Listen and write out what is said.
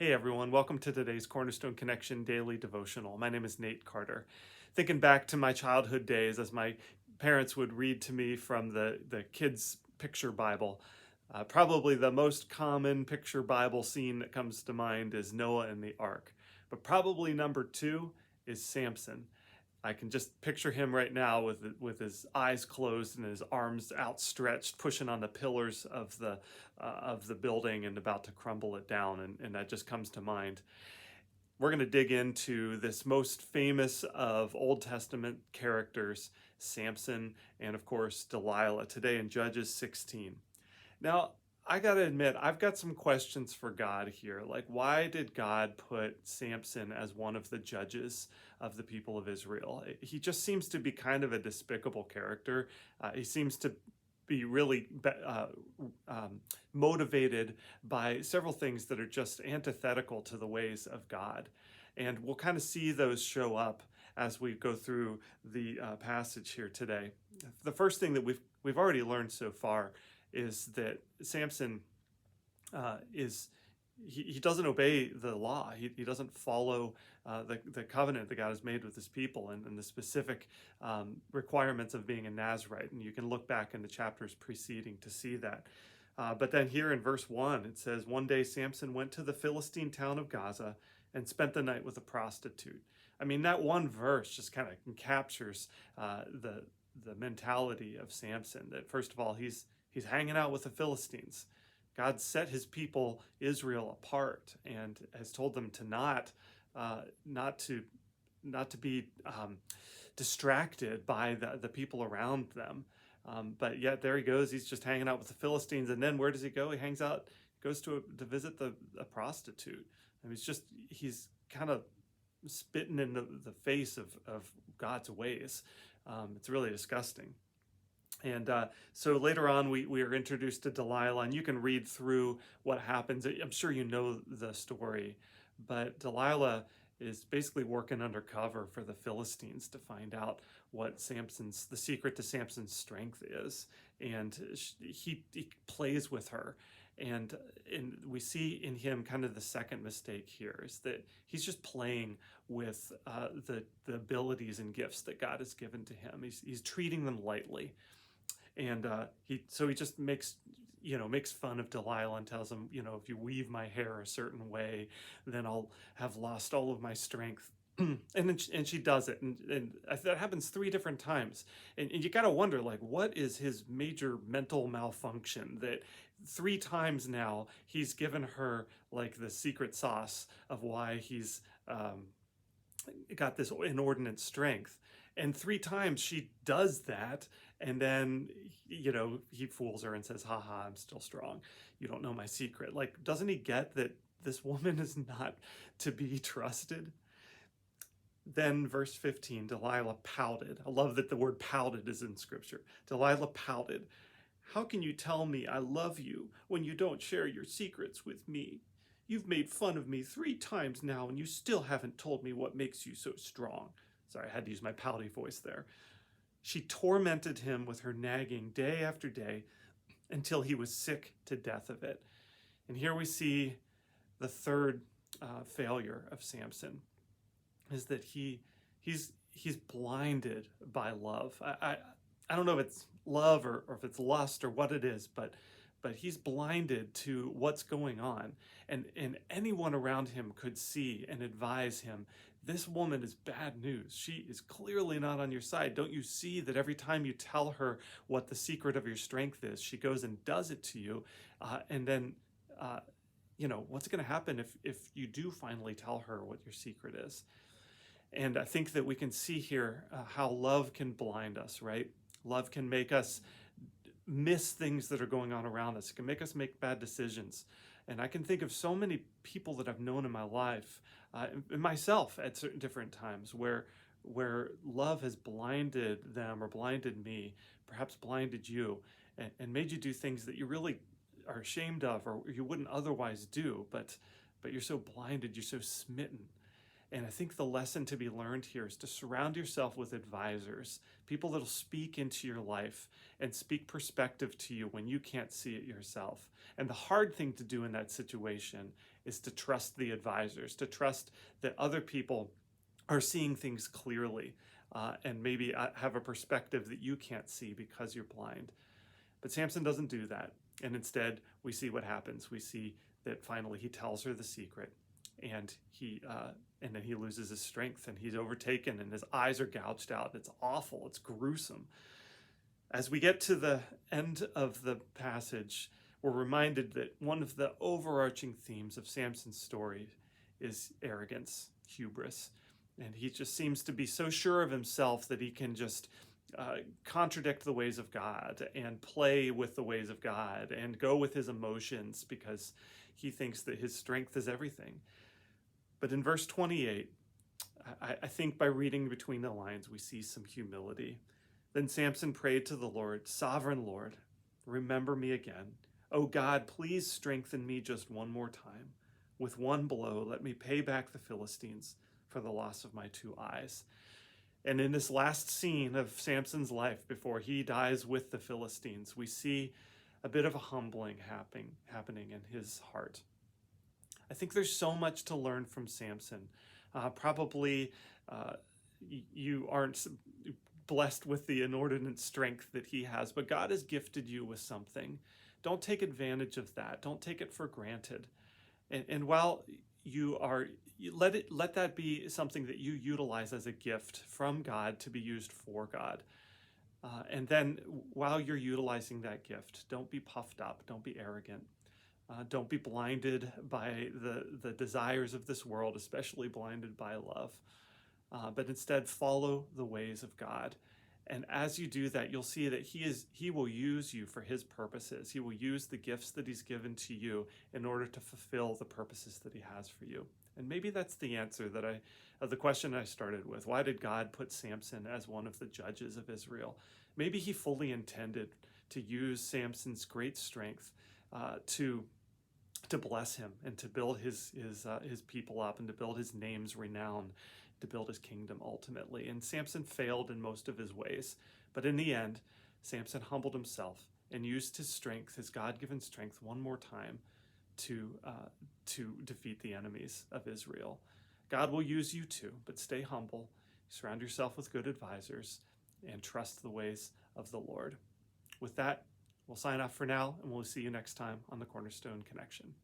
Hey everyone, welcome to today's Cornerstone Connection Daily Devotional. My name is Nate Carter. Thinking back to my childhood days as my parents would read to me from the kids' picture Bible, probably the most common picture Bible scene that comes to mind is Noah and the Ark. But probably number two is Samson. I can just picture him right now with his eyes closed and his arms outstretched, pushing on the pillars of the building and about to crumble it down, and that just comes to mind. We're going to dig into this most famous of Old Testament characters, Samson, and of course Delilah, today in Judges 16. Now, I got to admit, I've got some questions for God here. Like, why did God put Samson as one of the judges of the people of Israel? He just seems to be kind of a despicable character. He seems to be really motivated by several things that are just antithetical to the ways of God. And we'll kind of see those show up as we go through the passage here today. The first thing that we've already learned so far is that Samson he doesn't obey the law. He doesn't follow the covenant that God has made with his people and the specific requirements of being a Nazirite. And you can look back in the chapters preceding to see that. But then here in verse 1, it says, "One day Samson went to the Philistine town of Gaza and spent the night with a prostitute." I mean, that one verse just kind of captures the mentality of Samson. That first of all, he's hanging out with the Philistines. God set his people Israel apart and has told them to not to be distracted by the people around them. But yet there he goes. He's just hanging out with the Philistines, and then where does he go? He hangs out, goes to visit a prostitute. I mean, he's kind of spitting in the face of God's ways. It's really disgusting. And so later on, we are introduced to Delilah, and you can read through what happens. I'm sure you know the story, but Delilah is basically working undercover for the Philistines to find out what the secret to Samson's strength is. And he plays with her. And we see in him kind of the second mistake here is that he's just playing with the abilities and gifts that God has given to him. He's treating them lightly. And he just makes fun of Delilah and tells him, if you weave my hair a certain way, then I'll have lost all of my strength. and she does it, and that happens 3 different times. And you got to wonder, like, what is his major mental malfunction that 3 times now he's given her like the secret sauce of why he's got this inordinate strength. And 3 times she does that, and then, he fools her and says, haha, I'm still strong. You don't know my secret. Like, doesn't he get that this woman is not to be trusted? Then verse 15, Delilah pouted. I love that the word pouted is in scripture. Delilah pouted. "How can you tell me I love you when you don't share your secrets with me? You've made fun of me 3 times now, and you still haven't told me what makes you so strong." Sorry, I had to use my pouty voice there. She tormented him with her nagging day after day until he was sick to death of it. And here we see the third failure of Samson is that he's blinded by love. I don't know if it's love or if it's lust or what it is, but he's blinded to what's going on. And anyone around him could see and advise him, this woman is bad news. She is clearly not on your side. Don't you see that every time you tell her what the secret of your strength is, she goes and does it to you? And then, what's going to happen if you do finally tell her what your secret is? And I think that we can see here how love can blind us, right? Love can make us miss things that are going on around us. It can make us make bad decisions. And I can think of so many people that I've known in my life, and myself at certain different times, where love has blinded them or blinded me, perhaps blinded you, and made you do things that you really are ashamed of or you wouldn't otherwise do, but you're so blinded, you're so smitten. And I think the lesson to be learned here is to surround yourself with advisors, people that'll speak into your life and speak perspective to you when you can't see it yourself. And the hard thing to do in that situation is to trust the advisors, to trust that other people are seeing things clearly, and maybe have a perspective that you can't see because you're blind. But Samson doesn't do that. And instead, we see what happens. We see that finally he tells her the secret, and and then he loses his strength, and he's overtaken, and his eyes are gouged out. It's awful. It's gruesome. As we get to the end of the passage, we're reminded that one of the overarching themes of Samson's story is arrogance, hubris. And he just seems to be so sure of himself that he can just contradict the ways of God and play with the ways of God and go with his emotions because he thinks that his strength is everything. But in verse 28, I think by reading between the lines, we see some humility. Then Samson prayed to the Lord, "Sovereign Lord, remember me again. Oh God, please strengthen me just one more time. With one blow, let me pay back the Philistines for the loss of my 2 eyes." And in this last scene of Samson's life, before he dies with the Philistines, we see a bit of a humbling happening in his heart. I think there's so much to learn from Samson. Probably you aren't blessed with the inordinate strength that he has, but God has gifted you with something. Don't take advantage of that. Don't take it for granted. And while let that be something that you utilize as a gift from God to be used for God. And then while you're utilizing that gift, don't be puffed up, don't be arrogant. Don't be blinded by the desires of this world, especially blinded by love. But instead follow the ways of God. And as you do that, you'll see that he will use you for his purposes. He will use the gifts that he's given to you in order to fulfill the purposes that he has for you. And maybe that's the answer of the question I started with. Why did God put Samson as one of the judges of Israel? Maybe he fully intended to use Samson's great strength to bless him and to build his people up and to build his name's renown, to build his kingdom ultimately. And Samson failed in most of his ways, but in the end, Samson humbled himself and used his strength, his God-given strength, one more time to defeat the enemies of Israel. God will use you too, but stay humble, surround yourself with good advisors, and trust the ways of the Lord. With that, we'll sign off for now, and we'll see you next time on the Cornerstone Connection.